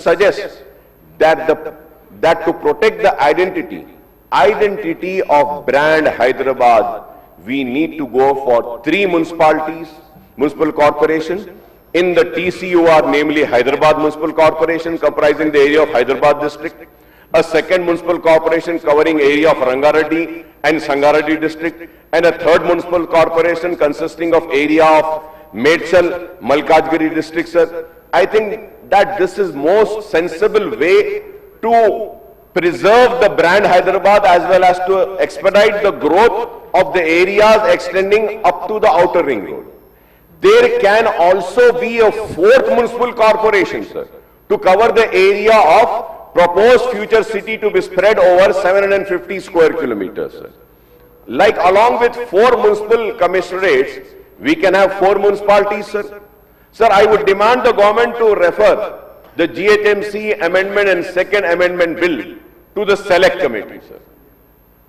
suggest that to protect the identity of brand Hyderabad, we need to go for 3 municipalities, municipal corporation. In the TCUR, namely Hyderabad Municipal Corporation, comprising the area of Hyderabad district, a second municipal corporation covering area of Rangareddy and Sangareddy district, and a third municipal corporation consisting of area of Medchal, Malkajgiri district, sir. I think that this is most sensible way to preserve the brand Hyderabad as well as to expedite the growth of the areas extending up to the outer ring road. There can also be a 4th municipal corporation, sir, to cover the area of proposed future city to be spread over 750 square kilometers, sir. Like along with 4 municipal commissionerates, we can have 4 municipalities, sir. Sir, I would demand the government to refer the GHMC amendment and 2nd amendment bill to the select committee, sir.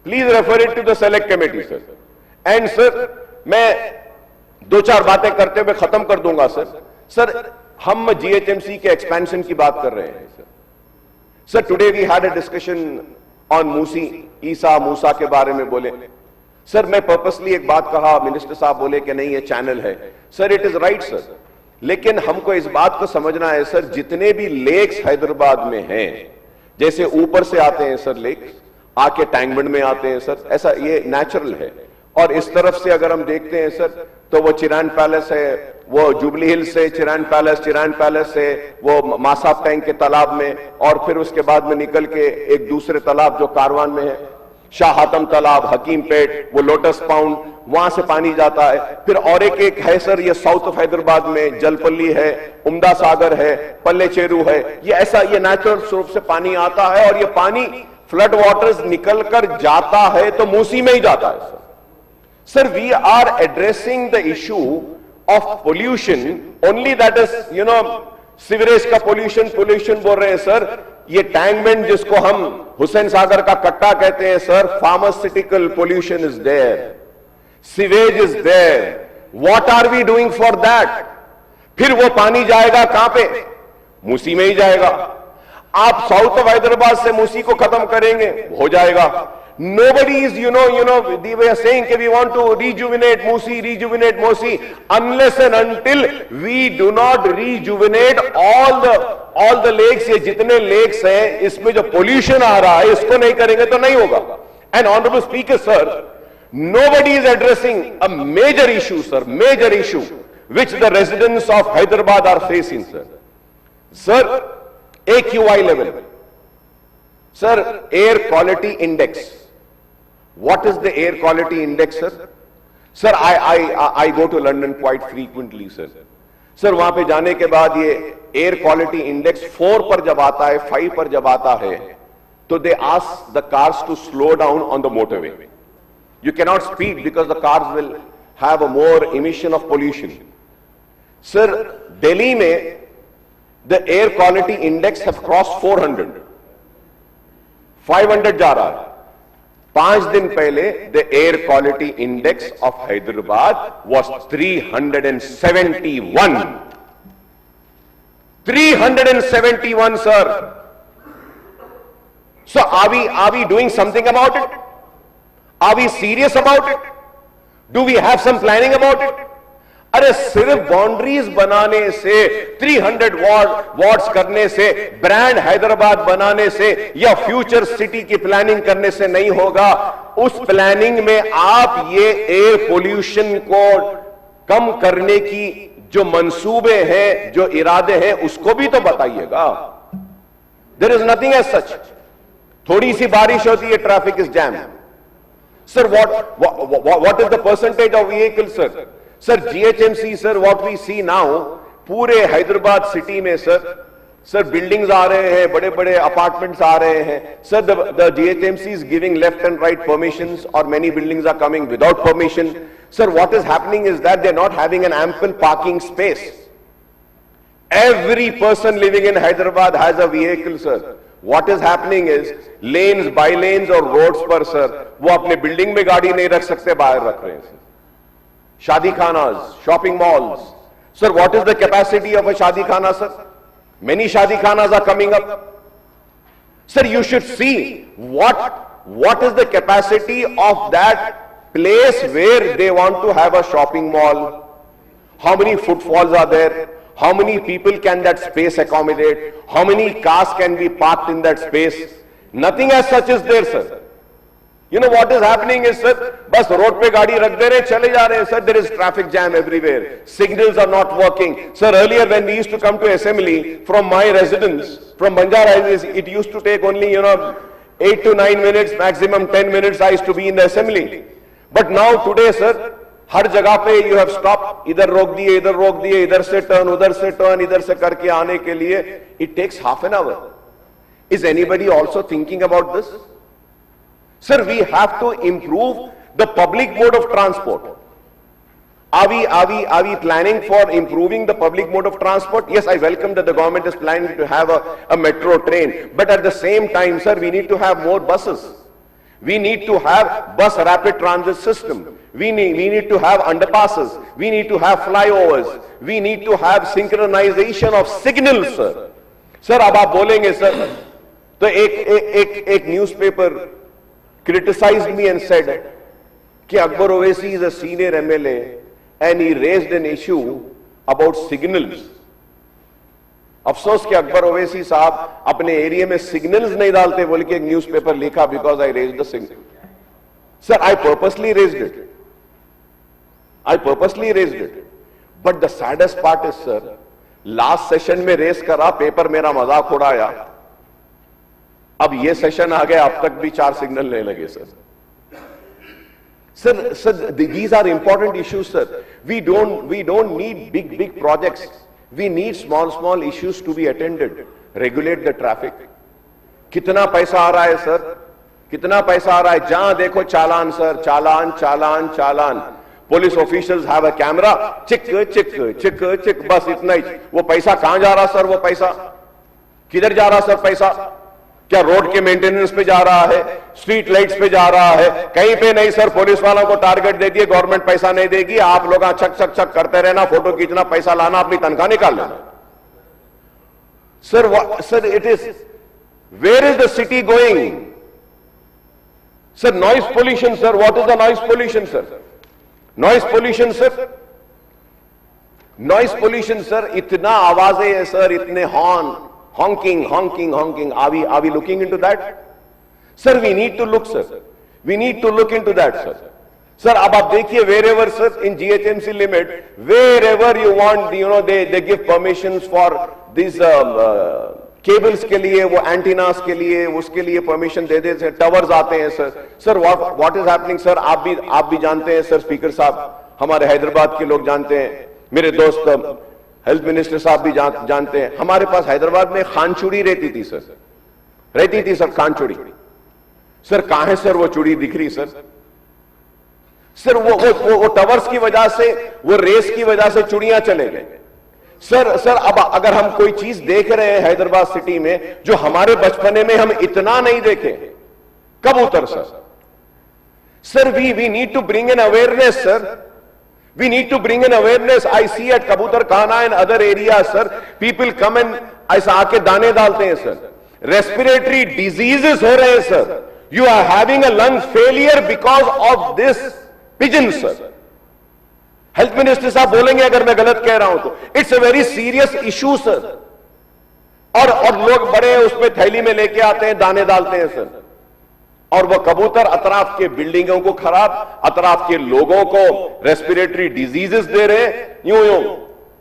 Please refer it to the select committee, sir. And sir, मैं 2-4 बातें करते हुए खत्म कर दूंगा, sir. Sir, हम GHMC के expansion की बात कर रहे हैं, sir. Sir, today we had a discussion on Musa के बारे में बोले. सर, मैं पर्पसली एक बात कहा, मिनिस्टर साहब बोले कि नहीं ये चैनल है. Sir, it is right, sir. लेकिन हमको इस बात को समझना है, सर, जितने भी लेक्स हैदराबाद में हैं, जैसे ऊपर से आते हैं सर लेक्स, आके टैंकबंड में आते हैं सर, ऐसा ये नेचुरल है. और इस तरफ से अगर हम देखते हैं सर, तो वो चिरान पैलेस है, वो जुबली हिल से चिरान पैलेस से वो मासाब टैंक के तालाब में, और फिर उसके बाद में निकल के एक दूसरे तालाब जो कारवान में है, शाह हातम तालाब, हकीम पेट, वो लोटस पाउंड, वहां से पानी जाता है. फिर और एक है सर, ये साउथ ऑफ हैदराबाद में जलपल्ली है, उम्दा सागर है, पल्ले चेरू है. ये ऐसा ये नेचुरल स्वरूप से पानी आता है, और ये पानी फ्लड वाटर्स निकल कर जाता है तो मूसी में ही जाता है, sir. Sir, we are addressing the issue of pollution, only that is, sewerage का पोल्यूशन बोल रहे हैं सर. ये टैंकबंड जिसको हम हुसैन सागर का कट्टा कहते हैं sir, pharmaceutical pollution is there, sewage is there. What are we doing for that? फिर वो पानी जाएगा कहां पे? मूसी में ही जाएगा. आप साउथ ऑफ हैदराबाद से मूसी को खत्म करेंगे, हो जाएगा. Nobody is, they were saying that we want to rejuvenate Musi, unless and until we do not rejuvenate all the lakes. ये जितने lakes हैं, इसमें जो pollution आ रहा है, इसको नहीं करेंगे तो नहीं होगा. And Honorable Speaker, sir, nobody is addressing a major issue, sir, which the residents of Hyderabad are facing, sir. Sir, AQI level. Sir, air quality index. What is the air quality index, sir? Sir, I go to London quite frequently, sir. Sir, वहां पे जाने के बाद ये air quality index 4 पर जब आता है, 5 पर जब आता है, तो they ask the cars to slow down on the motorway. You cannot speed because the cars will have a more emission of pollution. Sir, Delhi में the air quality index have crossed 400. 500 जा रहा है. 5 दिन पहले the air quality index of Hyderabad was 371. 371, sir. So are we doing something about it? Are we serious about it? Do we have some planning about it? अरे सिर्फ boundaries बनाने से, 300 wards करने से, ब्रांड हैदराबाद बनाने से या फ्यूचर सिटी की प्लानिंग करने से नहीं होगा. उस प्लानिंग में आप ये एयर पोल्यूशन को कम करने की जो मंसूबे हैं, जो इरादे हैं, उसको भी तो बताइएगा. There is nothing as such. थोड़ी सी बारिश होती है, traffic is jam. Sir, what is the percentage of vehicle, sir? Sir, GHMC, sir, what we see now, पूरे हैदराबाद सिटी में सर बिल्डिंग्स आ रहे हैं, बड़े बड़े अपार्टमेंट्स आ रहे हैं. Sir, the GHMC is giving left and right permissions, or many buildings are coming without permission. Sir, what is happening is that they're not having an ample parking space. Every person living in Hyderabad has a vehicle, sir. What is happening is lanes, by lanes और roads पर sir, वो अपने building में गाड़ी नहीं रख सकते, बाहर रख रहे हैं sir. Shadi khanas, shopping malls. Sir, what is the capacity of a shadi khana, sir? Many shadi khanas are coming up. Sir, you should see what is the capacity of that place where they want to have a shopping mall. How many footfalls are there? How many people can that space accommodate? How many cars can be parked in that space? Nothing as such is there, sir. You know what is happening is, sir, bas road pe gaadi rakh de rahe, chale ja rahe, sir. There is traffic jam everywhere. Signals are not working. Sir, earlier when we used to come to assembly from my residence, from Banjara Hills, it used to take only, 8 to 9 minutes, maximum 10 minutes I used to be in the assembly. But now today, sir, हर जगह पे you have stopped, इधर रोक दिए, इधर से turn, उधर से turn, इधर से करके आने के लिए it takes half an hour. Is anybody also thinking about this? Sir, we have to improve the public mode of transport. Are we planning for improving the public mode of transport? Yes, I welcome that the government is planning to have a metro train, but at the same time, sir, we need to have more buses. We need to have bus rapid transit system. We need to have underpasses. We need to have flyovers. We need to have synchronization of signals, sir. Sir, अब आप बोलेंगे sir, तो एक newspaper criticized me and said कि Akbar Owaisi is a senior MLA and he raised an issue about signals. अफसोस कि अकबर ओवैसी साहब अपने एरिया में सिग्नल्स नहीं डालते बोल के एक न्यूज़पेपर लिखा because I raised the signal. Sir, I purposely raised it. But the saddest part is, sir, last session में रेस करा, पेपर मेरा मजाक उड़ाया, अब ये सेशन आ गया, अब तक भी 4 सिग्नल नहीं लगे. Sir, these are important issues, sir. We don't need big projects. We need small issues to be attended. Regulate the traffic. कितना पैसा आ रहा है सर? कितना पैसा आ रहा है? जहां देखो challan sir, challan. Police officials have a camera. चिक, बस इतना ही. वो पैसा कहां जा रहा सर? वो पैसा किधर जा रहा सर? पैसा क्या रोड के मेंटेनेंस पे जा रहा है? स्ट्रीट लाइट्स पे जा रहा है? कहीं पे नहीं सर. पुलिस वालों को टारगेट दे दिए, गवर्नमेंट पैसा नहीं देगी, आप लोग छक करते रहना, फोटो खींचना, पैसा लाना, अपनी तनख्वाह निकाल लेना. Sir, it is, where is the city going? Sir, noise pollution, sir. What is the noise pollution, sir? Noise pollution, sir, इतना आवाजें है सर, इतने horn, honking. Are we looking into that? Sir, we need to look, sir. We need to look into that, sir. Sir, अब आप देखिए, wherever, sir, in GHMC limit, wherever you want, they give permissions for these cables के लिए, वो antennas के लिए, उसके लिए permission दे देते हैं, towers आते हैं, sir. Sir, what is happening, sir? आप भी जानते हैं, sir, speaker साहब, हमारे हैदराबाद के लोग जानते हैं, मेरे दोस्त हेल्थ मिनिस्टर साहब भी जानते हैं. हमारे पास हैदराबाद में खानचूड़ी रहती थी सर, खानचूड़ी. सर, कहां है सर वो चूड़ी दिख रही सर? सर, वो टावर्स की वजह से, वो रेस की वजह से चूड़ियां चले गए. सर, अब अगर हम कोई चीज देख रहे हैं हैदराबाद सिटी में जो हमारे बचपने में हम इतना नहीं देखे, कबूतर sir, we need to bring an awareness, sir. We need to bring in awareness. I see at Kabutar Khana and other areas, sir, people come and ऐसा आके दाने डालते हैं सर. Respiratory diseases हो रहे हैं sir. You are having a lung failure because of this pigeon, sir. Health Minister साहब बोलेंगे अगर मैं गलत कह रहा हूं तो. It's a very serious issue, sir. और लोग बड़े उसमें थैली में लेके आते हैं, दाने डालते हैं सर. और वो कबूतर अतराफ के बिल्डिंगों को खराब, अतराफ के लोगों को रेस्पिरेटरी डिजीजेस दे रहे हैं. यूं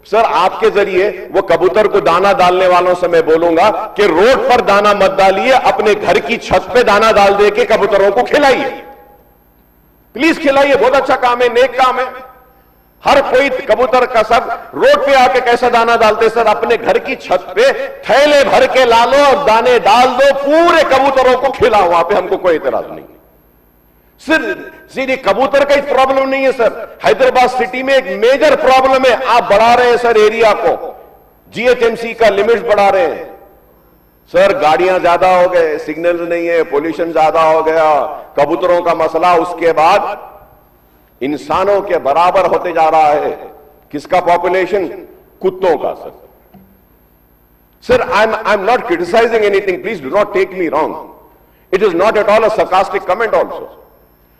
सर, आपके जरिए वो कबूतर को दाना डालने वालों से मैं बोलूंगा कि रोड पर दाना मत डालिए, अपने घर की छत पे दाना डाल दे के कबूतरों को खिलाइए. प्लीज खिलाइए, बहुत अच्छा काम है, नेक काम है. हर कोई कबूतर का सब रोड पे आके कैसा दाना डालते सर? अपने घर की छत पे थैले भर के ला लो और दाने डाल दो, पूरे कबूतरों को खिलाओ. वहां पे हमको कोई इतराज नहीं. सिर्फ सीधे कबूतर का ही प्रॉब्लम नहीं है सर. हैदराबाद सिटी में एक मेजर प्रॉब्लम है. आप बढ़ा रहे हैं सर एरिया को, जीएचएमसी का लिमिट्स बढ़ा रहे हैं सर. गाड़ियां ज्यादा हो गए, सिग्नल नहीं है, पोल्यूशन ज्यादा हो गया, कबूतरों का मसला. उसके बाद इंसानों के बराबर होते जा रहा है किसका पॉपुलेशन? कुत्तों का sir. Sir, I'm not criticizing anything. Please do not take me wrong. It is not at all a sarcastic comment also.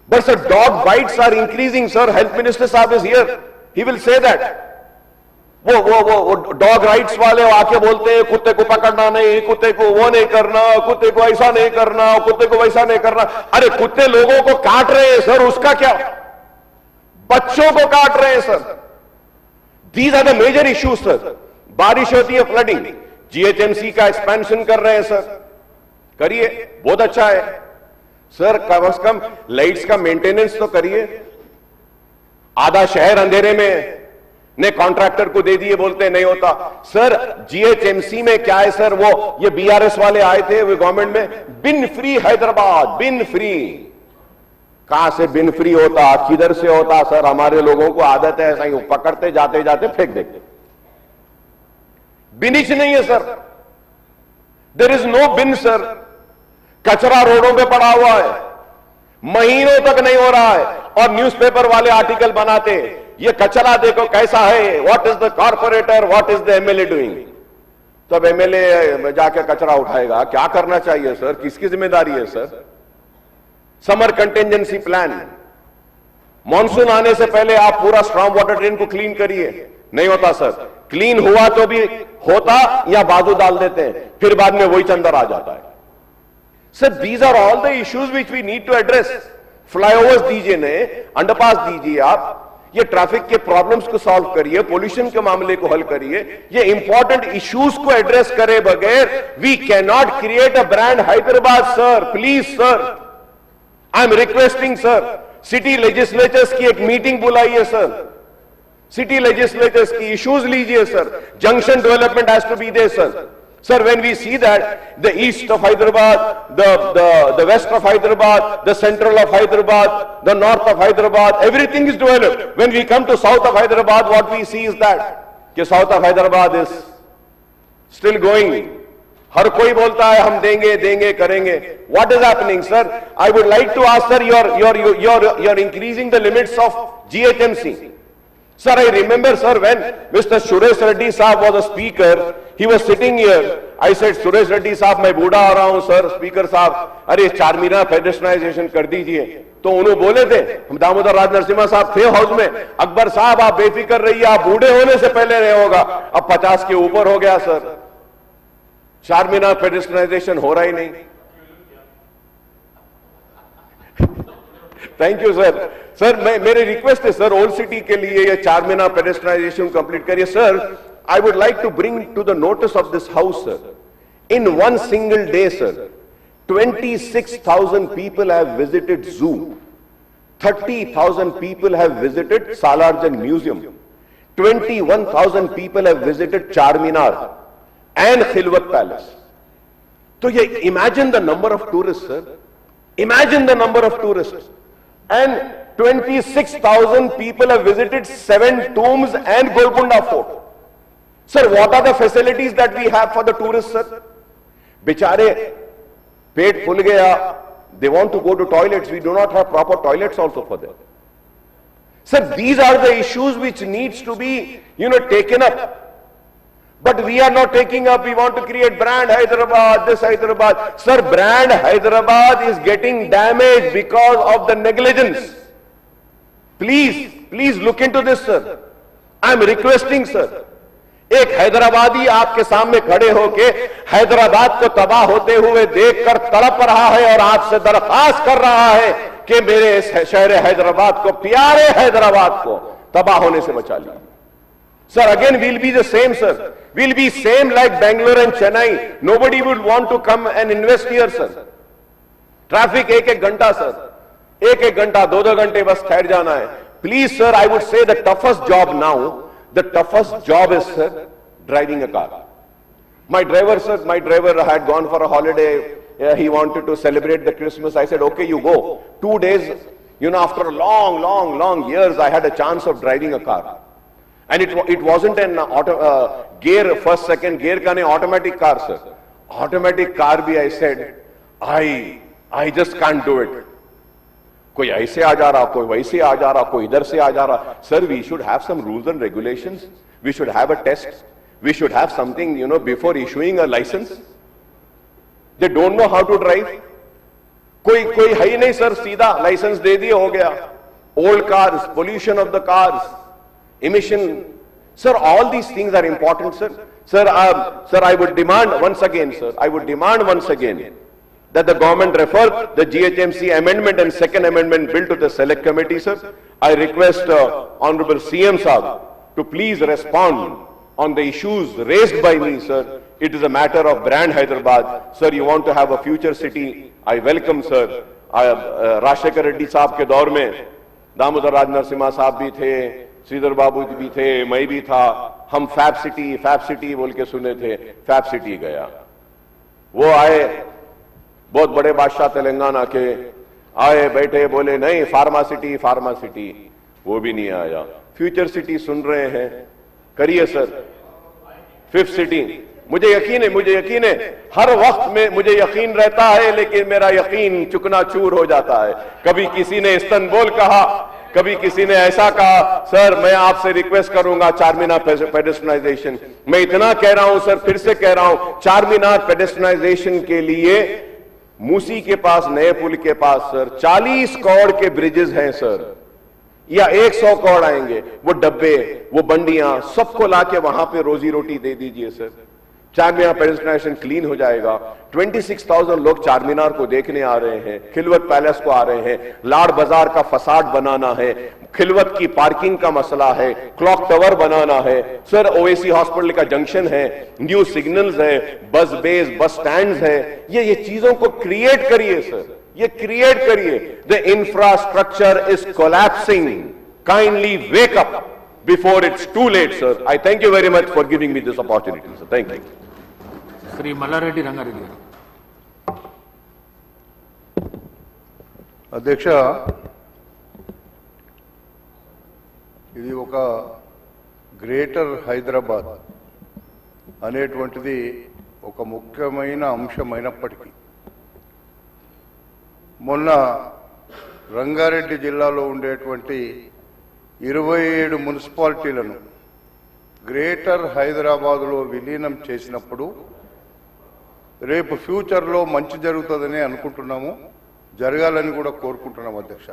But sir, dog bites are increasing, sir. Health Minister Saab is here. He will say that. वो dog rights वाले आके बोलते हैं कुत्ते को पकड़ना नहीं, कुत्ते को वो नहीं करना, कुत्ते को ऐसा नहीं करना, कुत्ते को वैसा नहीं करना. अरे कुत्ते लोगों को काट रहे हैं सर, उसका क्या? बच्चों को काट रहे हैं sir. These are the major issues sir. बारिश होती है, फ्लडिंग. जीएचएमसी का एक्सपेंशन कर रहे हैं सर, करिए, बहुत अच्छा है सर. कम से कम लाइट्स का मेंटेनेंस तो करिए. आधा शहर अंधेरे में ने कॉन्ट्रैक्टर को दे दिए, बोलते नहीं होता. सर जीएचएमसी में क्या है सर, वो ये बीआरएस वाले आए थे वो गवर्नमेंट में, बिन फ्री हैदराबाद, बिन फ्री. कहां से बिन फ्री होता, किधर से होता सर? हमारे लोगों को आदत है ऐसा ही, पकड़ते जाते जाते फेंक देते. बिनिच नहीं है sir, there is no bin sir. कचरा रोडों पे पड़ा हुआ है, महीनों तक नहीं हो रहा है, और न्यूज़पेपर वाले आर्टिकल बनाते हैं, ये कचरा देखो कैसा है, what is the corporator, what is the MLA doing. तब एमएलए जाके कचरा उठाएगा. क्या करना चाहिए सर, किसकी जिम्मेदारी है sir? Summer contingency plan, monsoon आने से पहले आप पूरा स्ट्रॉन्ग वाटर ड्रेन को क्लीन करिए. नहीं होता सर. क्लीन हुआ तो भी होता या बाजू डाल देते हैं, फिर बाद में वही चंदर आ जाता है. Sir these are all the issues which we need to address. Flyovers दीजिए, नए अंडरपास दीजिए, आप ये ट्रैफिक के प्रॉब्लम्स को सॉल्व करिए, पोल्यूशन के मामले को हल करिए. ये इंपॉर्टेंट इश्यूज को एड्रेस करे बगैर we can not create a brand Hyderabad sir. Please sir, I am requesting sir. City legislators की एक मीटिंग बुलाइए सर. सिटी लेजिस्लेचर्स की इश्यूज लीजिए sir. Junction development has to be there sir. Sir, when we see that the east of Hyderabad, the west of Hyderabad, the central of Hyderabad, the north of Hyderabad, everything is developed. When we come to south of Hyderabad, what we see is that कि south of Hyderabad is still going. हर कोई बोलता है हम देंगे देंगे करेंगे. What is happening, sir? I would like to ask, sir, you're increasing the limits of GHMC. Sir, I remember, sir, when Mr. Suresh Reddy Saab was a speaker, he was sitting here. I said, Suresh Reddy Saab, मैं बूढ़ा हो रहा हूं sir. Speaker साहब, अरे चारमीनार पेडेस्ट्रियनाइजेशन कर दीजिए. तो उन्होंने बोले थे, हम दामोदर राज नरसिम्हा साहब थे हाउस में, अकबर साहब आप बेफिक्र रहिए, आप बूढ़े होने से पहले नहीं होगा. अब 50 के ऊपर हो गया सर, चारमीनार पेडेस्ट्रियनाइजेशन हो रहा ही नहीं. Thank you sir. सर मेरी रिक्वेस्ट है सर, ओल्ड सिटी के लिए ये चारमीनार पेडेस्ट्रियनाइजेशन कंप्लीट करिए sir. I would like to bring to the notice of this house sir, in one single day sir 26,000 people have visited zoo, 30,000 people have visited Salarjung Museum, 21,000 people have visited Charminar and Khilwat Palace. So you imagine the number of tourists sir, imagine the number of tourists. And 26,000 people have visited 7 tombs and Golconda Fort. Sir, what are the facilities that we have for the tourists, sir? Bichare, पेट फूल गया, they want to go to toilets. We do not have proper toilets also for them. Sir, these are the issues which needs to be, taken up. But we are not taking up. We want to create brand Hyderabad, this Hyderabad. Sir, brand Hyderabad is getting damaged because of the negligence. Please look into this, sir. I am requesting, sir. एक हैदराबादी आपके सामने खड़े होके हैदराबाद को तबाह होते हुए देखकर तड़प रहा है और आपसे दरख्वास्त कर रहा है कि मेरे शहर हैदराबाद को, प्यारे हैदराबाद को तबाह होने से बचा लिया. Sir, again we'll be the same, sir. We'll be same like Bangalore and Chennai. Nobody would want to come and invest here, sir. Traffic एक घंटा सर, एक घंटा, 2 घंटे बस ठहर जाना है. Please, sir, I would say the toughest job now, the toughest job is, sir, driving a car. My driver, sir, had gone for a holiday. He wanted to celebrate the Christmas. I said, okay, you go. 2 days, after a long years, I had a chance of driving a car. And it wasn't an gear, first, second gear ka nahi, automatic car, sir. Automatic car bhi, I said, I just can't do it. कोई ऐसे आ जा रहा, कोई वैसे आ जा रहा, कोई इधर से आ जा रहा. Sir, we should have some rules and regulations. We should have a test. We should have something, before issuing a license. They don't know how to drive. कोई है ही नहीं सर, सीधा लाइसेंस दे दिया, हो गया. Old cars, pollution of the cars, emission. Sir, all these things are important, sir. Sir, I would demand once again, sir, that the government refer the GHMC amendment and second amendment bill to the select committee, sir. I request Honorable CM Saab to please respond on the issues raised by me, sir. It is a matter of brand Hyderabad. Sir, you want to have a future city. I welcome, sir. Rajshekar Reddy साहब के दौर में दामोदर राज नरसिम्हा साहब भी थे, श्रीधर बाबू भी थे, मैं भी था. हम फैब सिटी बोल के सुने थे. फैब सिटी गया. वो आए बहुत बड़े बादशाह तेलंगाना के, आए बैठे बोले नहीं फार्मा सिटी, वो भी नहीं आया. फ्यूचर सिटी सुन रहे हैं, करिए सर. फिफ्थ सिटी, मुझे यकीन है हर वक्त में मुझे यकीन रहता है, लेकिन मेरा यकीन चुकनाचूर हो जाता है. कभी किसी ने इस्तांबुल कहा, कभी किसी ने ऐसा कहा. सर, मैं आपसे रिक्वेस्ट करूंगा चारमीनार पेडेस्ट्रियनाइजेशन. मैं इतना कह रहा हूं सर, फिर से कह रहा हूं, चारमीनार पेडेस्ट्रियनाइजेशन के लिए मूसी के पास, नए पुल के पास सर 40 करोड़ के ब्रिजेस हैं सर, या 100 करोड़ आएंगे. वो डब्बे, वो बंडियां, सबको लाके वहां पे रोजी रोटी दे दीजिए सर. चारमीनार पेडेस्ट्रियनाइजेशन क्लीन हो जाएगा. 26,000 लोग चारमीनार को देखने आ रहे हैं, खिलवत पैलेस को आ रहे हैं. लाड़ बाजार का फसाड बनाना है, खिलवत की पार्किंग का मसला है, क्लॉक टावर बनाना है सर, ओएसी हॉस्पिटल का जंक्शन है, न्यू सिग्नल्स है, बस बेस, बस स्टैंड है. ये चीजों को क्रिएट करिए सर, ये क्रिएट करिए. The infrastructure is collapsing. Kindly wake up before it's too late, sir. I thank you very much for giving me this opportunity, sir. Thank you. Sri Mallareddy Rangareddy. అధ్యక్ష, ఇది ఒక greater Hyderabad అనేటువంటిది ఒక ముఖ్యమైన అంశమైనప్పటికీ మొన్న రంగారెడ్డి జిల్లాలో ఉండేటువంటి 27 మున్సిపాలిటీలను గ్రేటర్ హైదరాబాద్లో విలీనం చేసినప్పుడు రేపు ఫ్యూచర్లో మంచి జరుగుతుందని అనుకుంటున్నాము, జరగాలని కూడా కోరుకుంటున్నాము అధ్యక్ష.